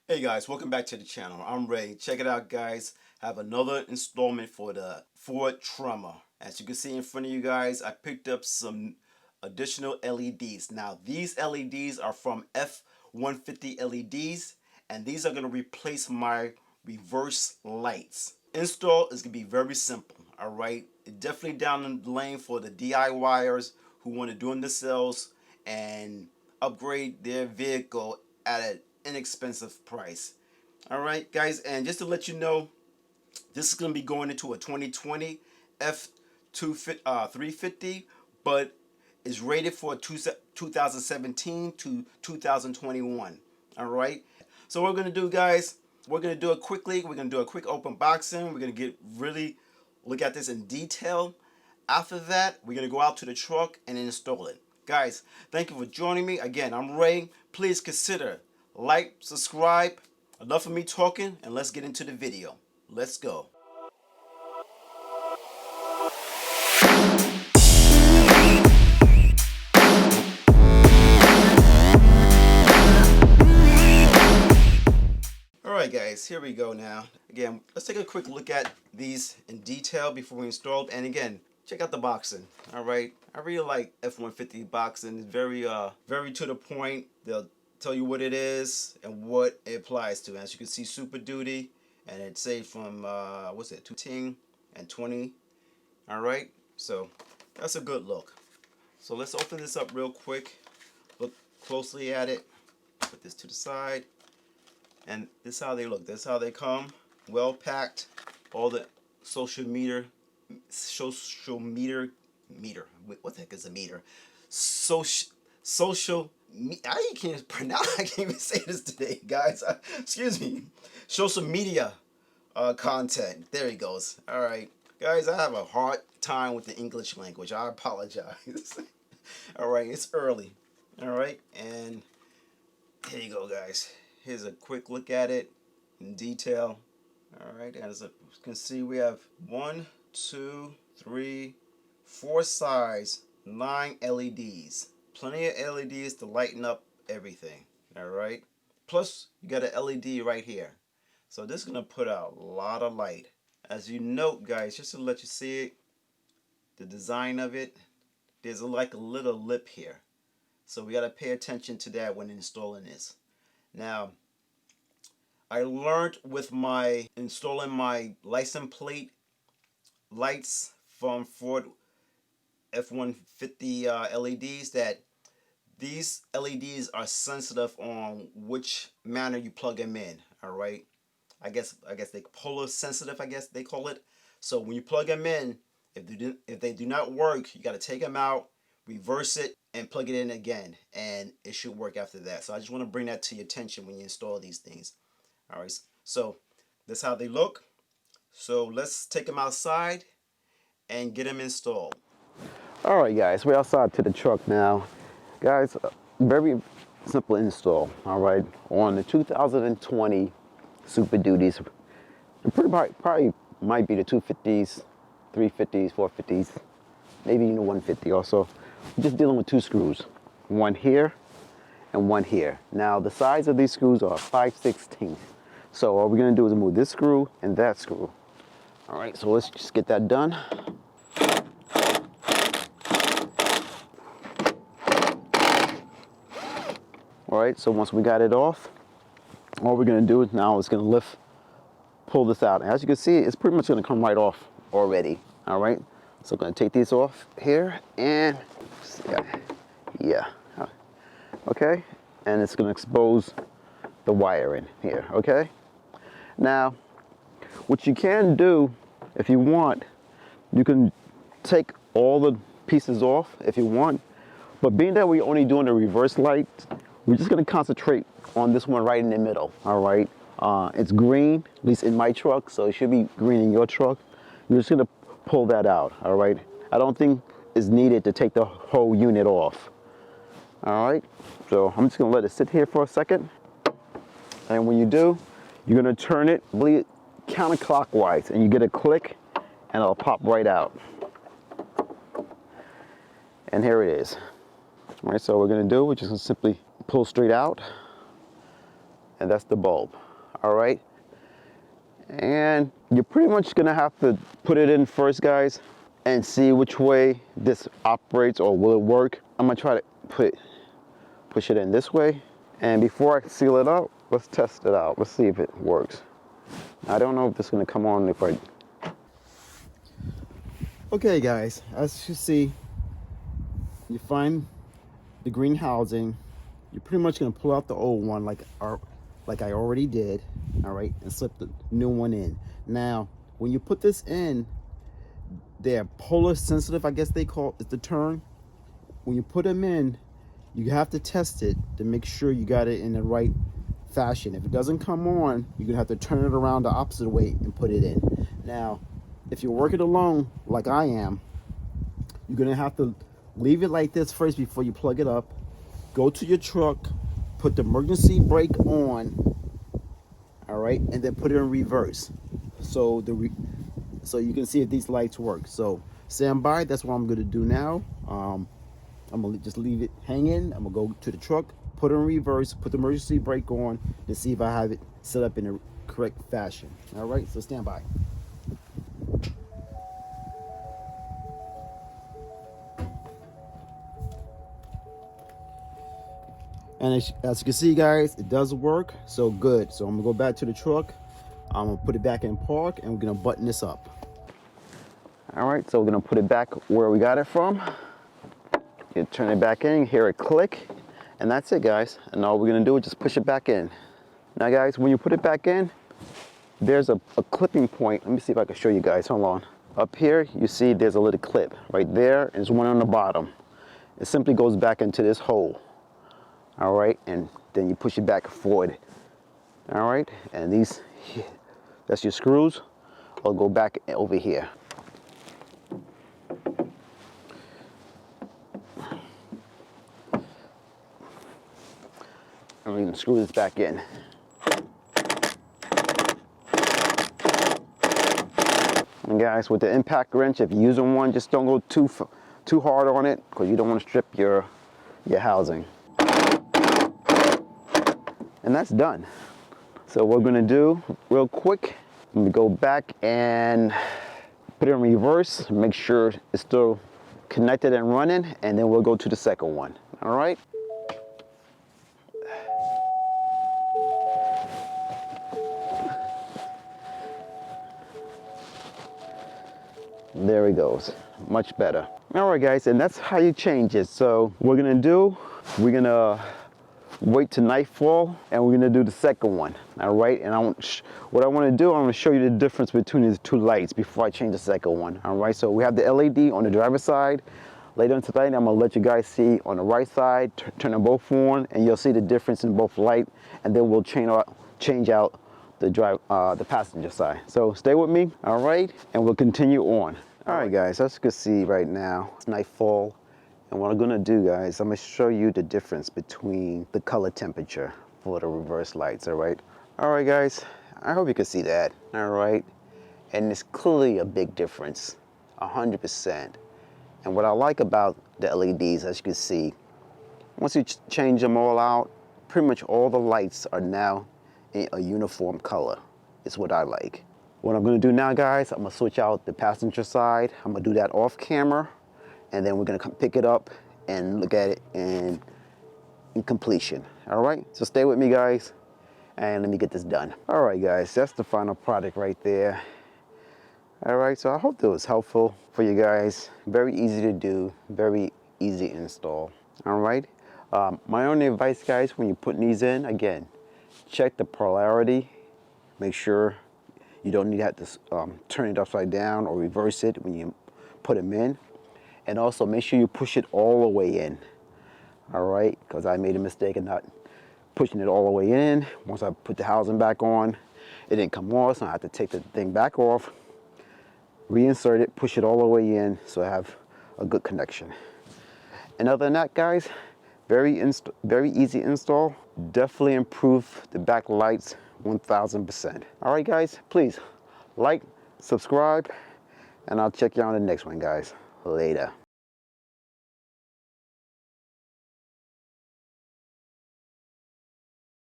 Hey guys, welcome back to the channel. I'm Ray. Check it out, guys. I have another installment for the Ford Tremor. As you can see in front of you guys, I picked up some additional LEDs. Now these LEDs are from F150 LEDs, and these are going to replace my reverse lights. Install is going to be very simple. All right, definitely down the lane for the DIYers who want to do them themselves and upgrade their vehicle at an inexpensive price. All right, guys, and just to let you know, this is going to be going into a 2020 F-350, but is rated for 2017 to 2021. All right, so what we're going to do, guys, we're going to do it quickly. We're going to do a quick open boxing. We're going to really look at this in detail. After that, we're going to go out to the truck and install it. Guys, thank you for joining me. Again, I'm Ray. Please consider like, subscribe. Enough of me talking, and let's get into the video. Let's go. Alright guys, here we go now. Again, let's take a quick look at these in detail before we install it. And again, check out the boxing. Alright, I really like F-150 boxing. It's very to the point. They'll tell you what it is and what it applies to. As you can see, Super Duty, and it's saved from what's it, 210 and 20. Alright, so that's a good look. So let's open this up real quick. Look closely at it. Put this to the side. And this is how they look. This is how they come. Well packed. All the social meter. What the heck is a meter? Social. I can't pronounce. I can't even say this today, guys. Excuse me. Social media content. There he goes. All right, guys. I have a hard time with the English language. I apologize. All right, it's early. All right, and here you go, guys. Here's a quick look at it in detail. All right, as you can see, we have 1, 2, 3, 4 sides, 9 LEDs. Plenty of LEDs to lighten up everything. All right, plus you got an LED right here. So this is gonna put out a lot of light. As you note, guys, just to let you see it, the design of it, there's like a little lip here. So we gotta pay attention to that when installing this. Now, I learned with my installing my license plate lights from Ford F-150 LEDs that these LEDs are sensitive on which manner you plug them in. All right, I guess they polar sensitive. I guess they call it. So when you plug them in, if they do not work, you got to take them out, reverse it, and plug it in again, and it should work after that. So I just want to bring that to your attention when you install these things. All right, so that's how they look. So let's take them outside and get them installed. All right, guys, we're outside to the truck now. Guys, very simple install, all right, on the 2020 Super Duties. Probably might be the 250s, 350s, 450s, maybe even the 150 also. We're just dealing with 2 screws, one here and one here. Now, the size of these screws are 5/16. So all we're gonna do is move this screw and that screw. All right, so let's just get that done. All right, so once we got it off, all we're gonna do is now is gonna pull this out. And as you can see, it's pretty much gonna come right off already. All right, so I'm gonna take these off here and yeah, okay, and it's gonna expose the wiring here. Okay, now what you can do if you want, you can take all the pieces off if you want, but being that we're only doing the reverse light, we're just gonna concentrate on this one right in the middle. All right, it's green, at least in my truck, so it should be green in your truck. You're just gonna pull that out. All right, I don't think it's needed to take the whole unit off. All right, so I'm just gonna let it sit here for a second, and when you do, you're gonna turn it counterclockwise, and you get a click, and it'll pop right out. And here it is. All right, so what we're gonna do, we're just gonna simply pull straight out. and that's the bulb. All right, and you're pretty much gonna have to put it in first, guys, and see which way this operates, or will it work. I'm gonna try to push it in this way, and before I seal it up, let's test it out. Let's see if it works. I don't know if this is gonna come on if I. Okay, guys, as you see, you find the green housing. You're pretty much gonna pull out the old one like I already did, all right, and slip the new one in. Now, when you put this in, they're polar sensitive, I guess they call it the term. When you put them in, you have to test it to make sure you got it in the right fashion. If it doesn't come on, you're gonna have to turn it around the opposite way and put it in. Now, if you're working alone like I am, you're gonna have to leave it like this first before you plug it up. Go to your truck, put the emergency brake on, all right, and then put it in reverse, so so you can see if these lights work. So stand by. That's what I'm gonna do now. I'm gonna just leave it hanging. I'm gonna go to the truck, put it in reverse, put the emergency brake on to see if I have it set up in the correct fashion. All right, so stand by. And as you can see, guys, it does work. So good. So I'm gonna go back to the truck. I'm gonna put it back in park, and we're gonna button this up. All right, so we're gonna put it back where we got it from. You turn it back in, hear it click, and that's it, guys. And all we're gonna do is just push it back in. Now, guys, when you put it back in, there's a clipping point. Let me see if I can show you guys. Hold on. Up here, you see there's a little clip right there, and there's one on the bottom. It simply goes back into this hole. All right, and then you push it back forward. All right, and that's your screws. I'll go back over here. And we're gonna screw this back in. And guys, with the impact wrench, if you're using one, just don't go too hard on it, because you don't want to strip your housing. And that's done. So what we're gonna do real quick, let me go back and put it in reverse, make sure it's still connected and running, and then we'll go to the second one. All right. There it goes, much better. All right, guys, and that's how you change it. So what we're gonna wait till nightfall, and we're gonna do the second one. All right, and what I want to do, I'm gonna show you the difference between these two lights before I change the second one. All right, so we have the LED on the driver's side. Later on tonight, I'm gonna let you guys see on the right side, turn them both on, and you'll see the difference in both light, and then we'll change out the passenger side. So stay with me, all right, and we'll continue on. All right, guys, as you can see right now, it's nightfall. And what I'm gonna do, guys, I'm gonna show you the difference between the color temperature for the reverse lights, all right? All right, guys, I hope you can see that, all right? And it's clearly a big difference, 100%. And what I like about the LEDs, as you can see, once you change them all out, pretty much all the lights are now in a uniform color. It's what I like. What I'm gonna do now, guys, I'm gonna switch out the passenger side. I'm gonna do that off camera, and then we're gonna pick it up and look at it in completion. All right, so stay with me, guys, and let me get this done. All right, guys, that's the final product right there. All right, so I hope that was helpful for you guys. Very easy to do, very easy to install. All right, my only advice, guys, when you're putting these in, again, check the polarity. Make sure you don't need to have to turn it upside down or reverse it when you put them in. And also make sure you push it all the way in, all right? Because I made a mistake of not pushing it all the way in. Once I put the housing back on, it didn't come off, so I had to take the thing back off, reinsert it, push it all the way in, so I have a good connection. And other than that, guys, very easy install. Definitely improve the back lights 1000%. All right, guys, please like, subscribe, and I'll check you out on the next one, guys. Later.